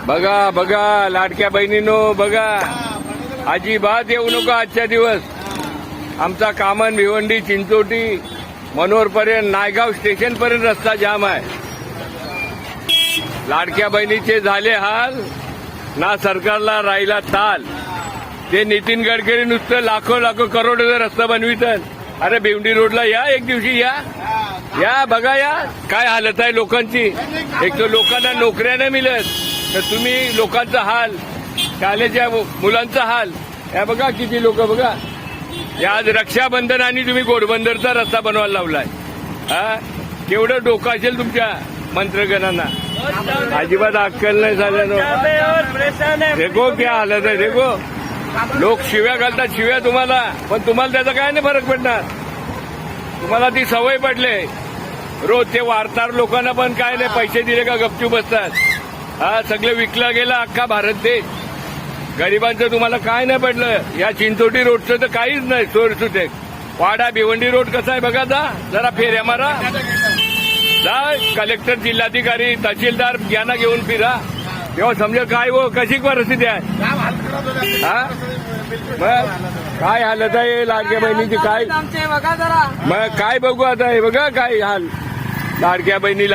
बघा बघा लाडक्या बहिणीनो बघा, अजिबात येऊ नका आजच्या दिवस. आमचा कामन, भिवंडी, चिंचोटी, मनोरपर्यंत, नायगाव स्टेशनपर्यंत रस्ता जाम आहे. लाडक्या बहिणीचे झाले हाल, ना सरकारला राहिला ताल. ते नितीन गडकरी नुसतं लाखो लाखो करोडचा रस्ता बनवितात. अरे भिवंडी रोडला या, एक दिवशी या बघा, या काय हालत आहे लोकांची. एक तर लोकांना नोकऱ्या नाही मिळत, तर तुम्ही लोकांचा हाल, शाळेच्या मुलांचा हाल, या बघा किती लोक बघा. या आज रक्षाबंधन आणि तुम्ही घोडबंदरचा रस्ता बनवायला लावलाय. हा केवढं डोकं असेल तुमच्या मंत्रगणांना. अजिबात अक्कल नाही झाल्यानं. देखो क्या हालत आहे, देखो. लोक शिव्या घालतात, शिव्या तुम्हाला, पण तुम्हाला त्याचा काय नाही फरक पडणार. तुम्हाला ती सवय पडले. रोज ते वार्ताहर लोकांना पण काय नाही, पैसे दिले का गपचूप बसतात. हा सगळं विकला गेला अख्खा भारत देश. गरिबांचं तुम्हाला काय नाही पडलं. या चिंचोटी रोडचं तर काहीच नाही. चोरसुटे वाडा भिवंडी रोड कसा आहे बघा. जरा फेऱ्या मारा, जा कलेक्टर, जिल्हाधिकारी, तहसीलदार यांना घेऊन फिरा, तेव्हा समजेल काय हो कशी परिस्थिती आहे. हा मग काय हालत आहे लाडक्या बहिणीची. काय मग काय बघू आता, हे बघा काय हाल. लाडक्या बहिणी